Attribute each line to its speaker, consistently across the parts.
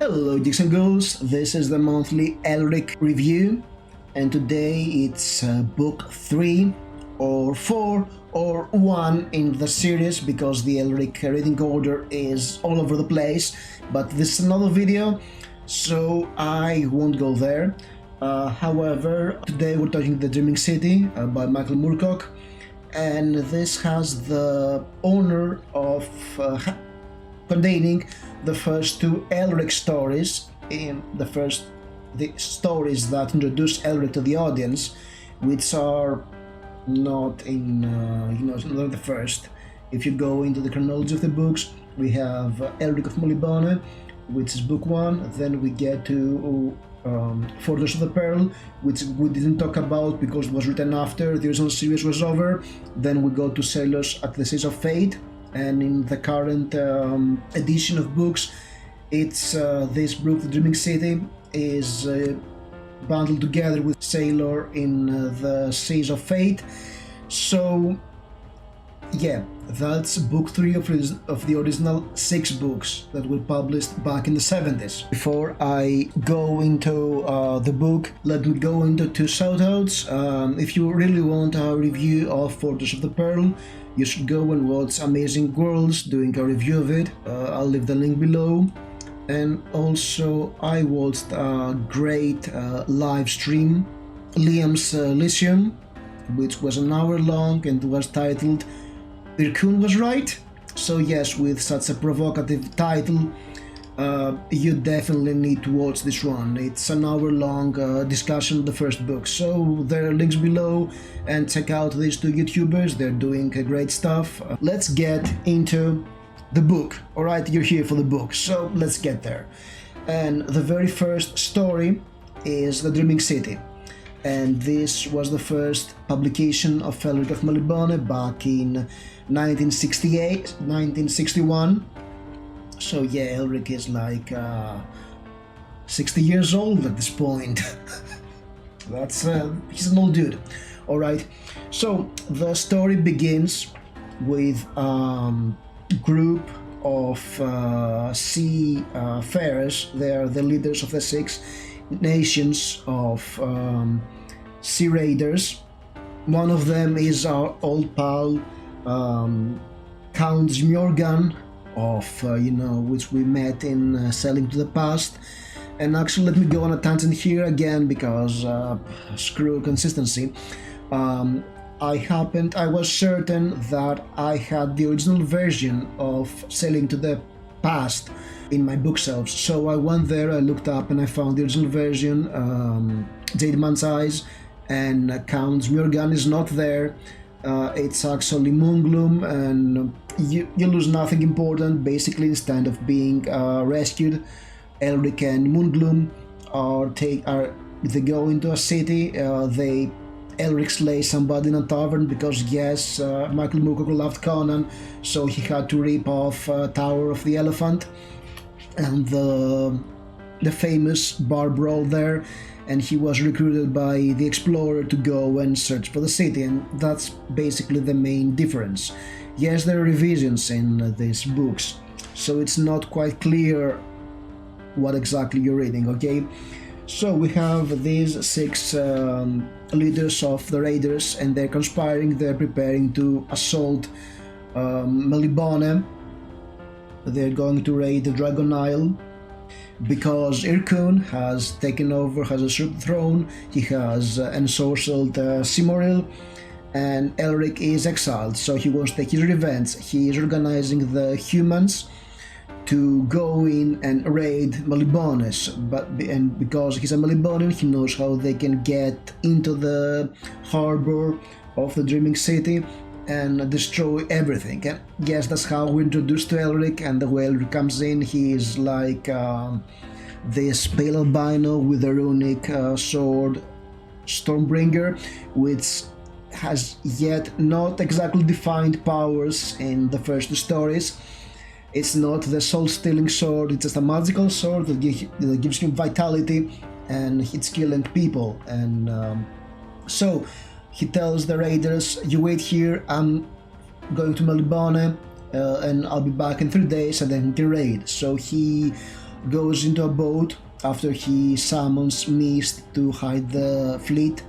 Speaker 1: Hello Geeks and Ghouls, this is the monthly Elric review, and today it's book 3 or 4 or 1 in the series because the Elric reading order is all over the place, but this is another video, so I won't go there. However, today we're talking The Dreaming City by Michael Moorcock, and this has the honor of containing the first two Elric stories, the stories that introduce Elric to the audience, which are not in not the first. If you go into the chronology of the books, we have Elric of Molybone, which is book 1, then we get to Fortress of the Pearl, which we didn't talk about because it was written after the original series was over. Then we go to Sailors at the Seas of Fate, and in the current edition of books, it's this book, The Dreaming City, is bundled together with Sailor in the Seas of Fate. So yeah, that's book 3 of the original 6 books that were published back in the 70s. Before I go into the book, let me go into 2 shoutouts. If you really want a review of Fortress of the Pearl, you should go and watch Amazing Worlds doing a review of it. I'll leave the link below. And also I watched a great live stream, Liam's Lyceum, which was an hour long and was titled Irkun Was Right. So yes, with such a provocative title, you definitely need to watch this one. It's an hour-long discussion of the first book, so there are links below, and check out these 2 YouTubers, they're doing great stuff. Let's get into the book. Alright, you're here for the book, so let's get there. And the very first story is The Dreaming City, and this was the first publication of Elric of Molybone back in 1961. So yeah, Elric is like 60 years old at this point. That's he's an old dude. All right. So the story begins with group of seafarers. They are the leaders of the 6 nations of sea raiders. One of them is our old pal, Count Zmjorgan, of which we met in Sailing to the Past. And actually, let me go on a tangent here again because screw consistency. I was certain that I had the original version of Sailing to the Past in my bookshelves, so I went there, I looked up, and I found the original version, Jade Man's Eyes, and Count Zmjorgan is not there. It's actually Moongloom, and you lose nothing important. Basically, instead of being rescued, Elric and Moongloom they go into a city. Elric slays somebody in a tavern because yes, Michael Moorcock loved Conan, so he had to rip off Tower of the Elephant and the famous bar brawl there, and he was recruited by the explorer to go and search for the city, and that's basically the main difference. Yes, there are revisions in these books, so it's not quite clear what exactly you're reading, okay? So we have these 6 leaders of the raiders, and they're conspiring, they're preparing to assault Molybone. They're going to raid the Dragon Isle, because Irkun has taken over, has usurped the throne, he has ensorcelled Simoril, and Elric is exiled, so he wants to take his revenge. He is organizing the humans to go in and raid Molybones, and because he's a Molybonian, he knows how they can get into the harbor of the Dreaming City and destroy everything. And yes, that's how we're introduced to Elric, and the way Elric comes in, he is like this pale albino with a runic sword, Stormbringer, which has yet not exactly defined powers in the first 2 stories. It's not the soul-stealing sword, it's just a magical sword that gives him vitality, and it's killing people. And so he tells the raiders, you wait here, I'm going to Molybone, and I'll be back in 3 days, and then he can raid. So he goes into a boat after he summons Mist to hide the fleet,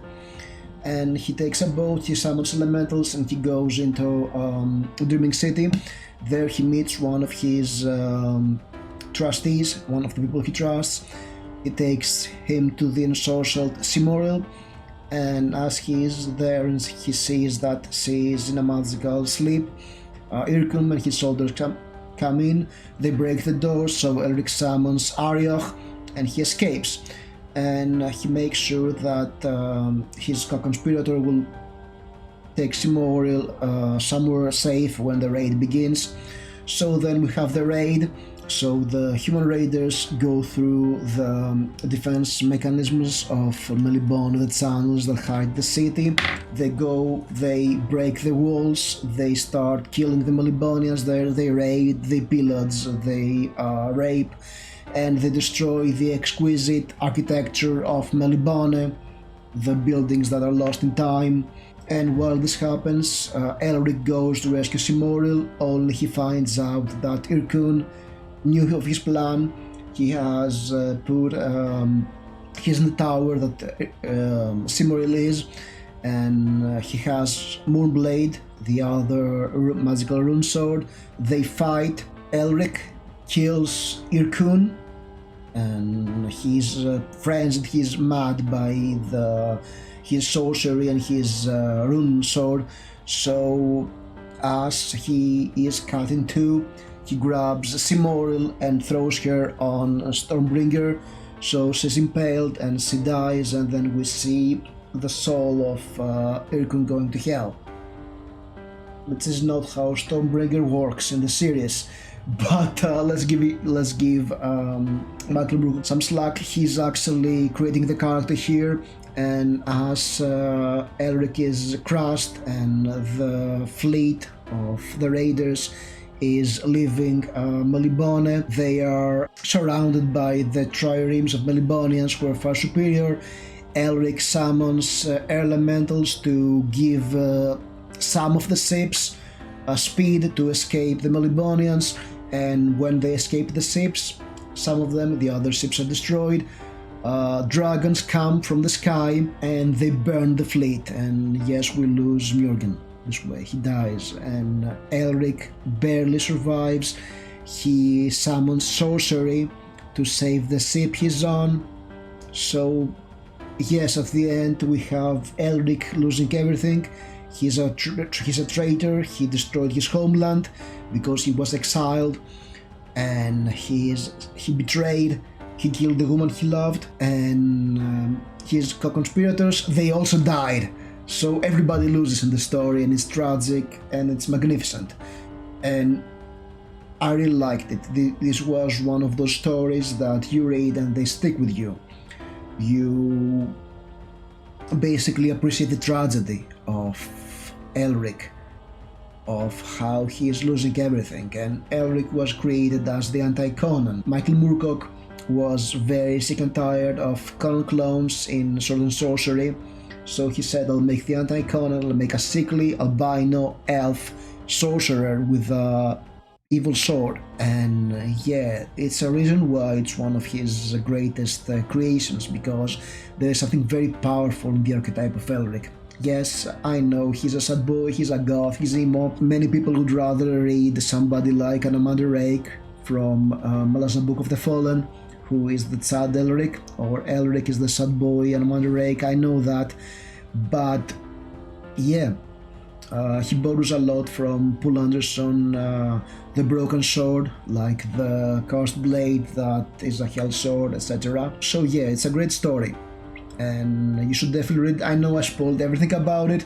Speaker 1: and he takes a boat, he summons elementals, and he goes into Dreaming City. There he meets one of his trustees, one of the people he trusts. He takes him to the ensorcelled Simoril, and as he is there, he sees that she is in a magical sleep. Irkun and his soldiers come in, they break the door, so Elric summons Arioch, and he escapes. And he makes sure that his co-conspirator will take Simoril somewhere safe when the raid begins. So then we have the raid. So the human raiders go through the defense mechanisms of Melibon, the tunnels that hide the city. They break the walls, they start killing the Melibonians there, they raid, they pillage, they rape, and they destroy the exquisite architecture of Melibone, the buildings that are lost in time. And while this happens, Elric goes to rescue Simoril, only he finds out that Irkun knew of his plan. He has he's in the tower that Simoril is, and he has Moonblade, the other magical rune sword. They fight. Elric kills Irkun, and he's frenzied, he's mad by his sorcery and his rune sword. So as he is cut in two, he grabs Simoril and throws her on Stormbringer, so she's impaled and she dies, and then we see the soul of Irkun going to hell. This is not how Stormbringer works in the series, but let's give Michael Moorcock some slack. He's actually creating the character here, and as Elric is crushed and the fleet of the raiders is leaving Melibone, they are surrounded by the triremes of Melibonians who are far superior. Elric summons elementals to give some of the ships speed to escape the Melibonians, and when they escape the ships, some of them, the other ships are destroyed. Dragons come from the sky and they burn the fleet, and yes, we lose Mjorgen. This way he dies, and Elric barely survives. He summons sorcery to save the ship he's on. So yes, at the end we have Elric losing everything. He's a traitor. He destroyed his homeland because he was exiled, and he betrayed. He killed the woman he loved, and his co-conspirators, they also died. So everybody loses in the story, and it's tragic and it's magnificent. And I really liked it. This was one of those stories that you read and they stick with you. You basically appreciate the tragedy of Elric, of how he is losing everything. And Elric was created as the anti-Conan. Michael Moorcock was very sick and tired of Conan clones in Sword and Sorcery, so he said, I'll make the anti-Conan, I'll make a sickly albino elf sorcerer with a evil sword. And yeah, it's a reason why it's one of his greatest creations, because there is something very powerful in the archetype of Elric. Yes, I know, he's a sad boy, he's a goth, he's emo. Many people would rather read somebody like an Amanda Rake from Malazan Book of the Fallen, who is the sad Elric, or Elric is the sad boy and Amanda Rake. I know that, but yeah, he borrows a lot from Poul Anderson, The Broken Sword, like the Cursed Blade that is a Hell Sword, etc. So yeah, it's a great story, and you should definitely read it. I know I spoiled everything about it,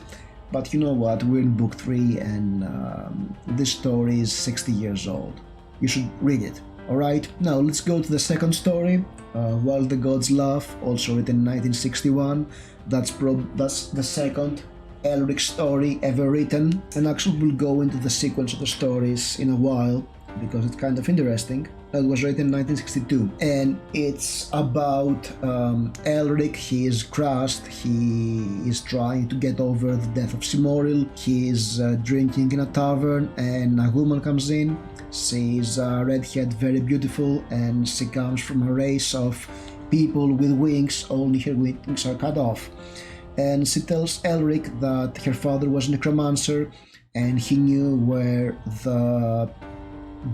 Speaker 1: but you know what, we're in book 3, and this story is 60 years old. You should read it. Alright, now let's go to the second story, While the Gods Laugh, also written in 1961. That's the second Elric story ever written, and actually we'll go into the sequence of the stories in a while, because it's kind of interesting. It was written in 1962, and it's about Elric. He is crushed, he is trying to get over the death of Simoril, he is drinking in a tavern, and a woman comes in. She's a redhead, very beautiful, and she comes from a race of people with wings, only her wings are cut off. And she tells Elric that her father was a necromancer and he knew where the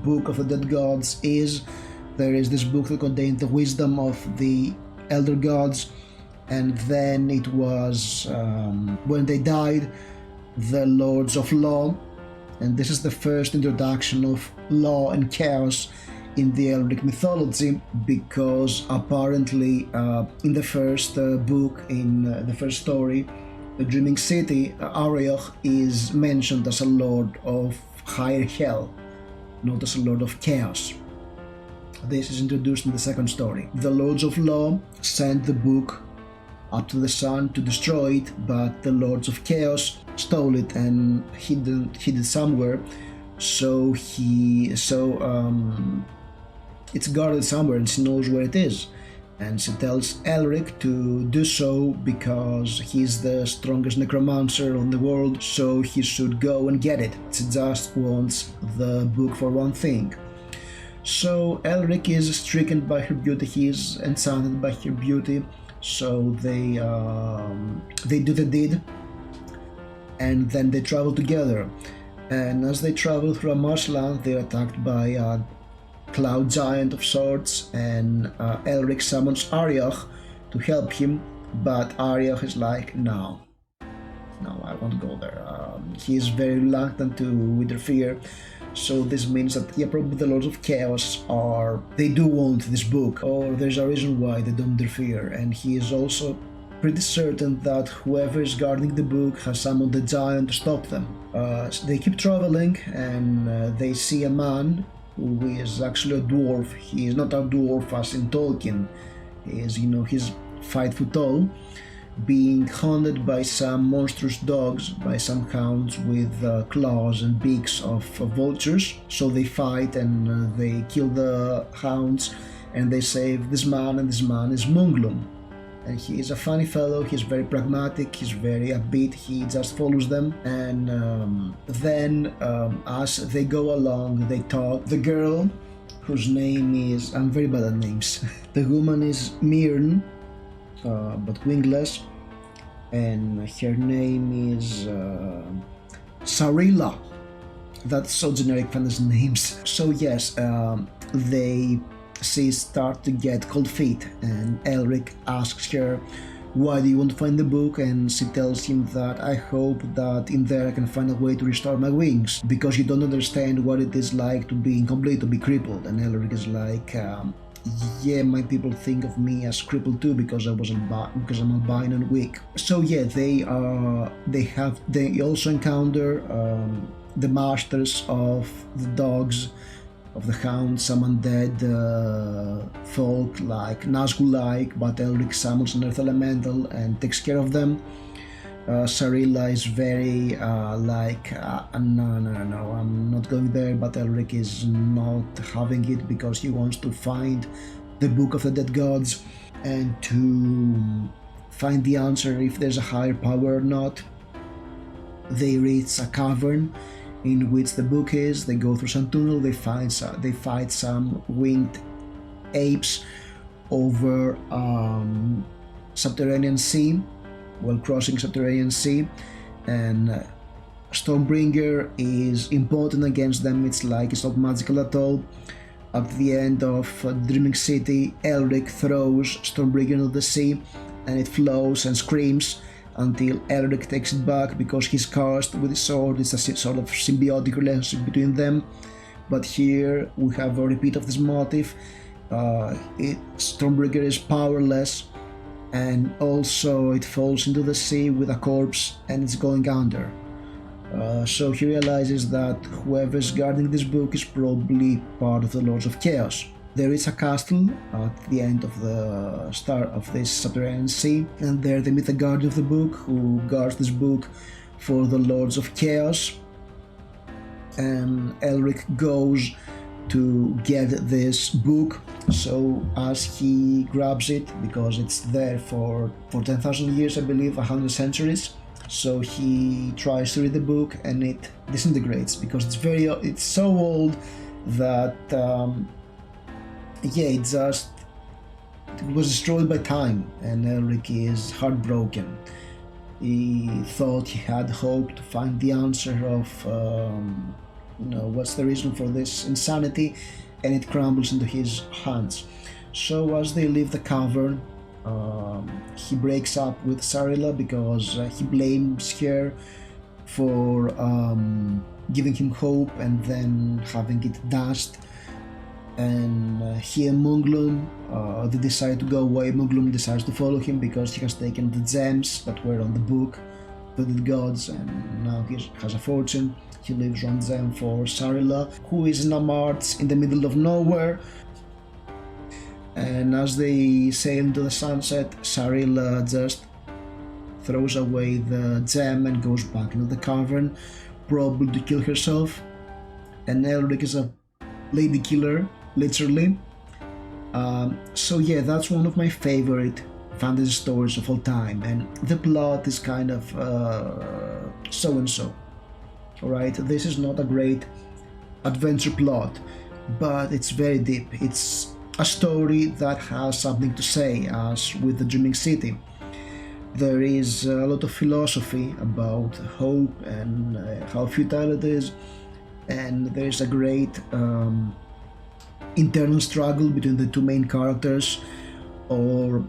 Speaker 1: Book of the Dead Gods is. There is this book that contained the wisdom of the Elder Gods, and then it was when they died, the Lords of Law, and this is the first introduction of law and chaos in the Elric mythology, because apparently in the first book, in the first story, the Dreaming City, Arioch is mentioned as a lord of higher hell, not as a lord of chaos. This is introduced in the second story. The Lords of Law sent the book up to the sun to destroy it, but the Lords of Chaos stole it and hid it somewhere. So it's guarded somewhere, and she knows where it is. And she tells Elric to do so because he's the strongest necromancer in the world, so he should go and get it. She just wants the book for one thing. So Elric is stricken by her beauty, he is enchanted by her beauty, so they do the deed, and then they travel together. And as they travel through a marshland, they're attacked by a cloud giant of sorts, and Elric summons Arioch to help him, but Arioch is like, no, I won't go there. He is very reluctant to interfere. So this means that probably the Lords of Chaos they do want this book, or there's a reason why they don't interfere, and he is also pretty certain that whoever is guarding the book has summoned the giant to stop them. They keep traveling, and they see a man who is actually a dwarf. He is not a dwarf as in Tolkien. He's 5 foot tall, being hunted by some monstrous dogs, by some hounds with claws and beaks of vultures. So they fight, and they kill the hounds, and they save this man, and this man is Munglum. And he is a funny fellow, he's very pragmatic, he's very upbeat, he just follows them. And then as they go along, they talk. The girl, whose name is, I'm very bad at names, the woman is Mirn, but wingless, and her name is Sarilla. That's so generic fantasy names. So yes, she start to get cold feet, and Elric asks her, why do you want to find the book? And she tells him that I hope that in there I can find a way to restore my wings, because you don't understand what it is like to be incomplete, to be crippled. And Elric is like, yeah, my people think of me as crippled too, because I'm albino and weak. So yeah, they also encounter the masters of the dogs, of the hounds, some undead folk like Nazgul-like, but Elric summons an earth elemental and takes care of them. Sarilla is very no, I'm not going there, but Elric is not having it because he wants to find the Book of the Dead Gods and to find the answer if there's a higher power or not. They reach a cavern in which the book is. They go through some tunnel, they fight some winged apes over subterranean sea, while crossing subterranean sea, and Stormbringer is impotent against them. It's not magical at all. At the end of Dreaming City, Elric throws Stormbringer into the sea, and it flows and screams until Elric takes it back because he's cursed with his sword. It's a sort of symbiotic relationship between them. But here we have a repeat of this motif. Stormbringer is powerless, and also it falls into the sea with a corpse and it's going under. So he realizes that whoever is guarding this book is probably part of the Lords of Chaos. There is a castle at the end of the start of this subterranean sea, and there they meet the guardian of the book who guards this book for the Lords of Chaos. And Elric goes to get this book, so as he grabs it, because it's there for 10,000 years, I believe, 100 centuries, so he tries to read the book and it disintegrates because it's so old that yeah, it was destroyed by time, and Elric is heartbroken. He thought he had hope to find the answer of what's the reason for this insanity, and it crumbles into his hands. So as they leave the cavern, he breaks up with Sarilla because he blames her for giving him hope and then having it dashed. And he and Munglum, they decide to go away. Munglum decides to follow him because he has taken the gems that were on the book, the gods, and now he has a fortune. He leaves one gem for Sarilla, who is in a march in the middle of nowhere. And as they sail into the sunset, Sarilla just throws away the gem and goes back into the cavern, probably to kill herself. And Elric is a lady killer, literally. So yeah, that's one of my favorite fantasy stories of all time, and the plot is kind of so-and-so. Alright, this is not a great adventure plot, but it's very deep. It's a story that has something to say, as with the Dreaming City. There is a lot of philosophy about hope and how futile it is, and there is a great internal struggle between the two main characters, or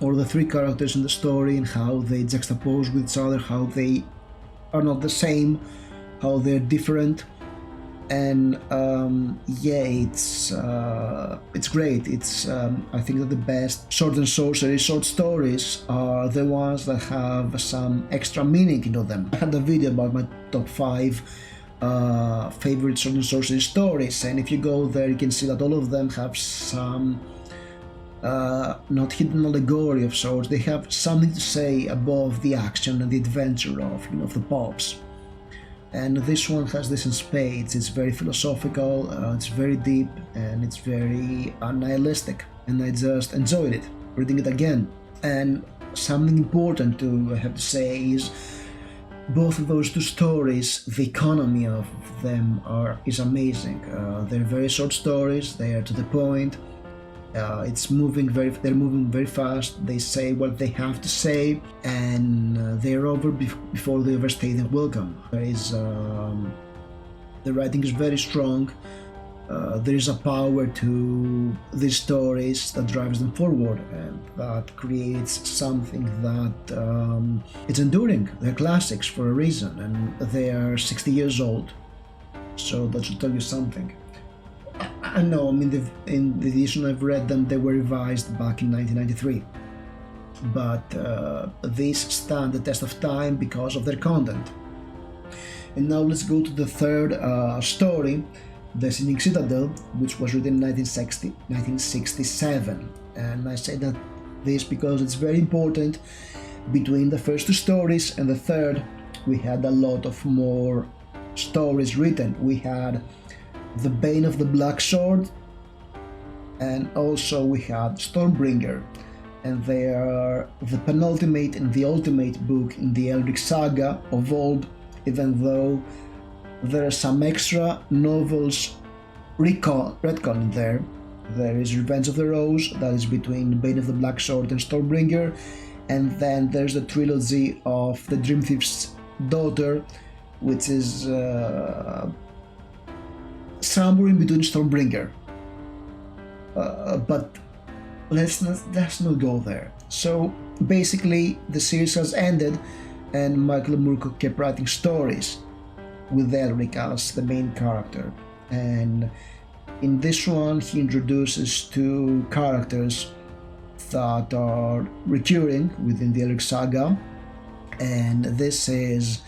Speaker 1: the three characters in the story, and how they juxtapose with each other, how they are not the same, how they're different. And yeah, it's great. It's I think that the best sword and sorcery short stories are the ones that have some extra meaning into them. I had a video about my top 5 favorite sword and sorcery stories, and if you go there, you can see that all of them have some not hidden allegory of sorts. They have something to say above the action and the adventure of the pops. And this one has this in spades. It's very philosophical, it's very deep, and it's very nihilistic, and I just enjoyed it, reading it again. And something important to have to say is both of those two stories, the economy of them is amazing. They're very short stories, they are to the point. They're moving very fast. They say what they have to say, and they're over before they overstay their welcome. The writing is very strong. There is a power to these stories that drives them forward, and that creates something that it's enduring. They're classics for a reason, and they are 60 years old, so that should tell you something. I know, I mean, in the edition I've read them, they were revised back in 1993, but these stand the test of time because of their content. And now let's go to the third story, The Singing Citadel, which was written in 1967. And I say that this because it's very important. Between the first two stories and the third, we had a lot of more stories written. We had The Bane of the Black Sword, and also we had Stormbringer, and they are the penultimate and the ultimate book in the Elric Saga of old, even though there are some extra novels retcon in there. There is Revenge of the Rose, that is between Bane of the Black Sword and Stormbringer, and then there's the trilogy of the Dream Thief's Daughter, which is somewhere in between Stormbringer, but let's not go there. So basically, the series has ended, and Michael Moorcock kept writing stories with Elric as the main character. And in this one, he introduces two characters that are recurring within the Elric Saga, and this is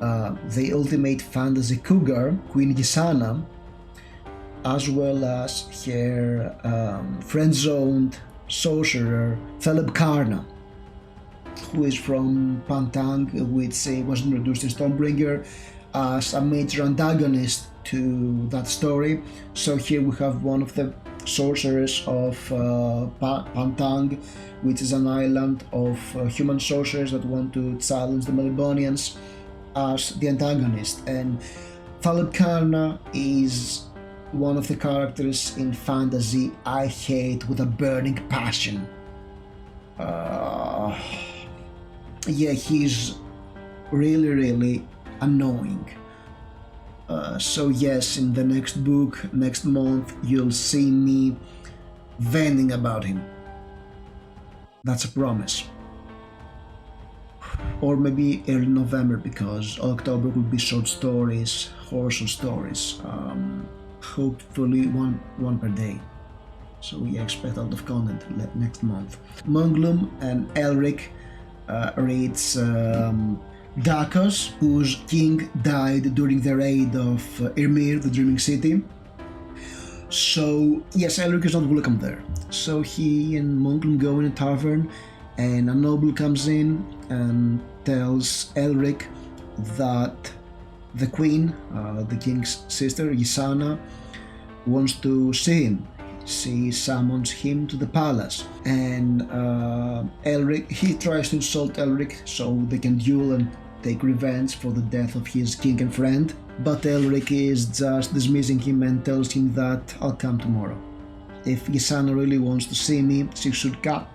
Speaker 1: the ultimate fantasy cougar, Queen Gisana, as well as her friend-zoned sorcerer Thaleb Karna, who is from Pantang, which was introduced in Stormbringer as a major antagonist to that story. So here we have one of the sorcerers of Pantang, which is an island of human sorcerers that want to challenge the Melibonians, as the antagonist. And Thaleb Karna is one of the characters in fantasy I hate with a burning passion. Yeah, he's really annoying. So yes, in the next book, next month, you'll see me venting about him. That's a promise. Or maybe early November, because October will be short stories, horror stories. Hopefully one per day. So we expect a lot of content next month. Monglum and Elric reads Dakos, whose king died during the raid of Ymir, the Dreaming City. So yes, Elric is not welcome there. So he and Monglum go in a tavern, and a noble comes in and tells Elric that the queen, the king's sister, Ysana, wants to see him. She summons him to the palace, and Elric, he tries to insult Elric so they can duel and take revenge for the death of his king and friend, but Elric is just dismissing him and tells him that I'll come tomorrow. If Ysana really wants to see me, she should come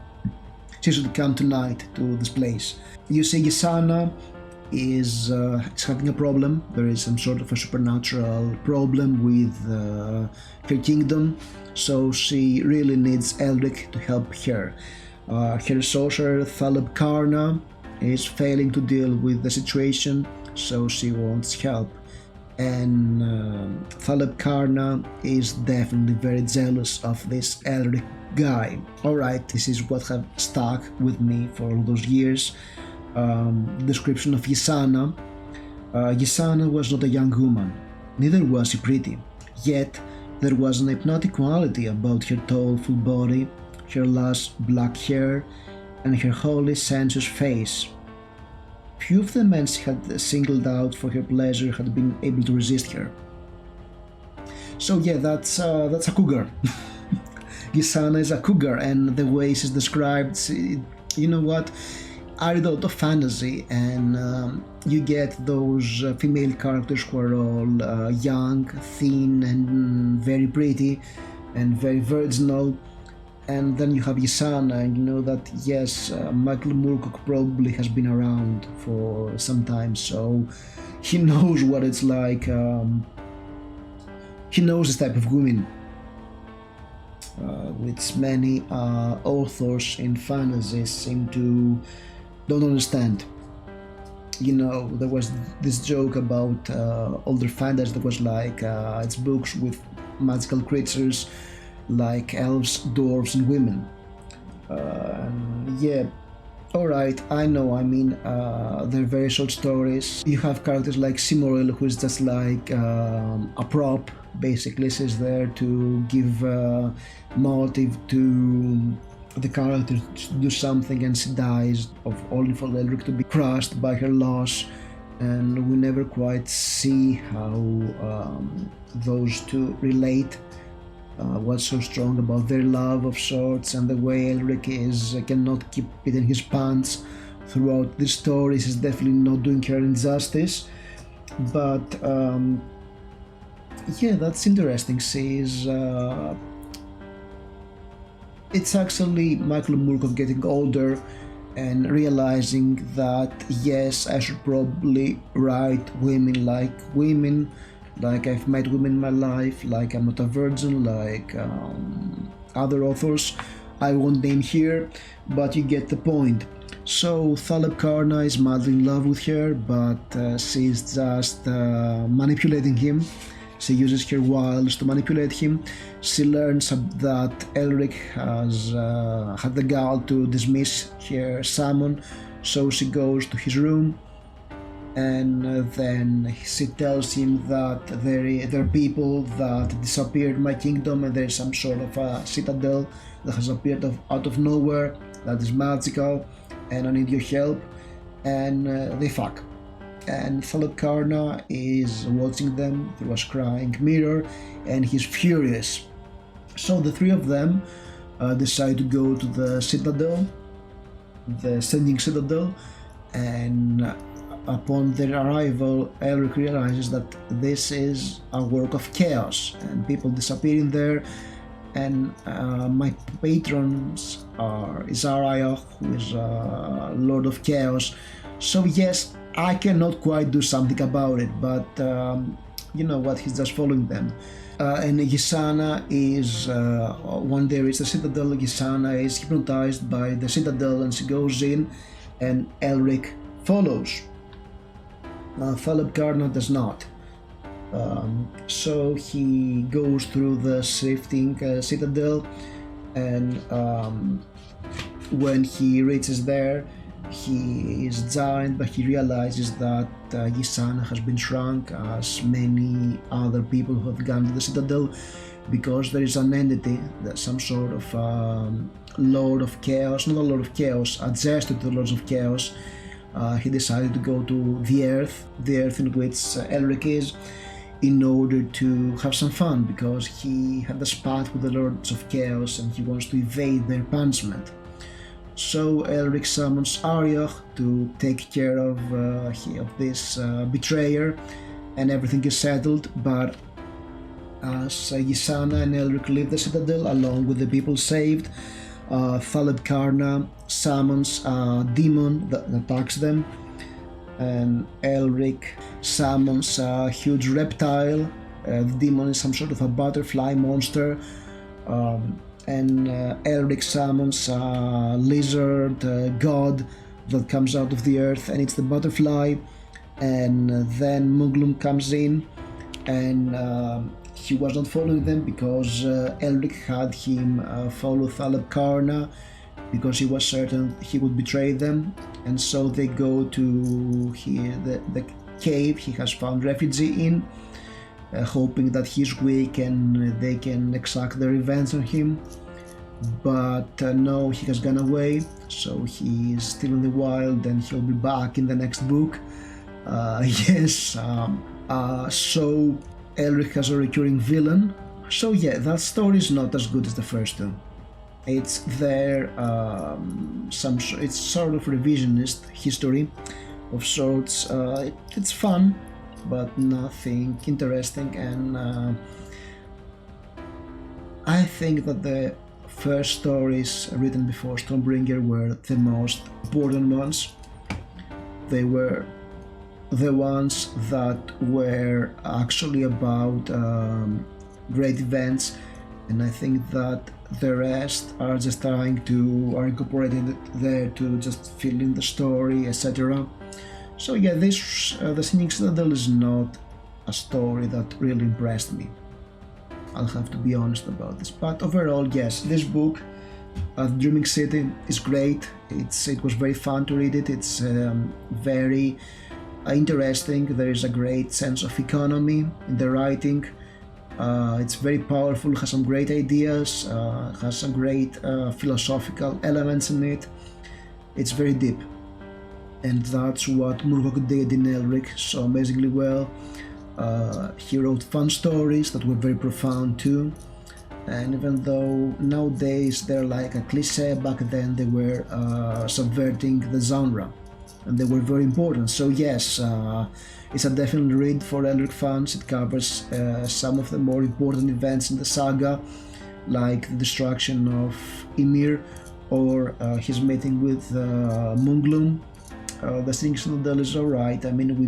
Speaker 1: tonight to this place. You see, Ysana is having a problem. There is some sort of a supernatural problem with her kingdom, so she really needs Elric to help her. Her sorcerer Thalab Karna is failing to deal with the situation, so she wants help. And Thalab Karna is definitely very jealous of this Elric guy. Alright, this is what have stuck with me for all those years. Description of Ysana. Ysana was not a young woman, neither was she pretty, yet there was an hypnotic quality about her tall full body, her lush black hair, and her wholly sensuous face. Few of the men she had singled out for her pleasure had been able to resist her. So yeah, that's a cougar. Ysana is a cougar, and the way she's described, you know what? I read a lot of fantasy, and you get those female characters who are all young, thin, and very pretty, and very virginal. And then you have Ysana, and you know that yes, Michael Moorcock probably has been around for some time, so he knows what it's like. He knows this type of women, which many authors in fantasy seem to don't understand. You know, there was this joke about older fantasy that was like it's books with magical creatures like elves, dwarves, and women. Yeah, alright, I know, I mean, they're very short stories. You have characters like Simorel, who is just like a prop, basically. She's there to give motive to the character to do something, and she dies only for Elric to be crushed by her loss. And we never quite see how those two relate. What's so strong about their love of sorts, and the way Elric cannot keep it in his pants throughout the stories is definitely not doing her injustice. But yeah, that's interesting. It's actually Michael Moorcock getting older and realizing that yes, I should probably write women, like I've met women in my life, like I'm not a virgin, like other authors I won't name here, but you get the point. So Thalab Karna is madly in love with her, but she's just manipulating him. She uses her wiles to manipulate him. She learns that Elric has had the gall to dismiss her summon, so she goes to his room, and then she tells him that there are people that disappeared in my kingdom, and there's some sort of a citadel that has appeared out of nowhere that is magical, and I need your help. And they fuck. And Thalab Karna is watching them through a scrying mirror, and he's furious. So the three of them decide to go to the citadel, the Singing Citadel, and upon their arrival, Elric realizes that this is a work of chaos and people disappearing there. And my patrons is Arioch, who is Lord of Chaos. So yes, I cannot quite do something about it, but you know what, he's just following them. And Gisana is, one day reaches the Citadel. Gisana is hypnotized by the Citadel and she goes in, and Elric follows. Thaleb Karna does not. So he goes through the shifting Citadel, and when he reaches there, he is giant, but he realizes that Gisana has been shrunk, as many other people who have gone to the Citadel, because there is an entity, some sort of Lord of Chaos, not a Lord of Chaos, adjusted to the Lords of Chaos. He decided to go to the Earth in which Elric is, in order to have some fun, because he had a spat with the Lords of Chaos and he wants to evade their punishment. So Elric summons Arioch to take care of this betrayer, and everything is settled. But as Gisana and Elric leave the Citadel along with the people saved, Thaleb Karna summons a demon that attacks them, and Elric summons a huge reptile. The demon is some sort of a butterfly monster, and Elric summons a lizard god that comes out of the earth, and it's the butterfly. And then Munglum comes in, and he was not following them because Elric had him follow Thaleb Karna, because he was certain he would betray them. And so they go to the cave he has found refugee in, hoping that he's weak and they can exact their revenge on him. But no, he has gone away, so he is still in the wild, and he'll be back in the next book. So Elric has a recurring villain. So yeah, that story is not as good as the first two. It's there, it's sort of revisionist history of sorts. It's fun, but nothing interesting, and I think that the first stories written before Stormbringer were the most important ones. They were the ones that were actually about great events, and I think that the rest are just trying to are incorporated there to just fill in the story, etc. So yeah, this the Singing Citadel is not a story that really impressed me. I'll have to be honest about this, but overall, yes, this book, Dreaming City, is great. It was very fun to read it. It's very interesting. There is a great sense of economy in the writing. It's very powerful, has some great ideas, has some great philosophical elements in it. It's very deep, and that's what Moorcock did in Elric so amazingly well. He wrote fun stories that were very profound too, and even though nowadays they're like a cliche, back then they were subverting the genre, and they were very important. So yes, it's a definite read for Elric fans. It covers some of the more important events in the saga, like the destruction of Ymir, or his meeting with Munglum. The Singing Citadel is alright. I mean, we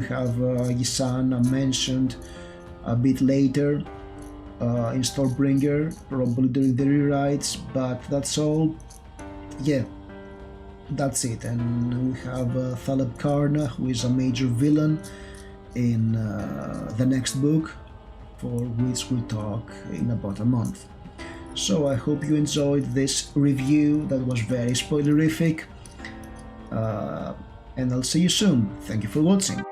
Speaker 1: have Gisana mentioned a bit later in Stormbringer, probably during the rewrites, but that's all. Yeah, that's it. And we have Thaleb Karna, who is a major villain in the next book, for which we'll talk in about a month. So I hope you enjoyed this review that was very spoilerific, and I'll see you soon. Thank you for watching.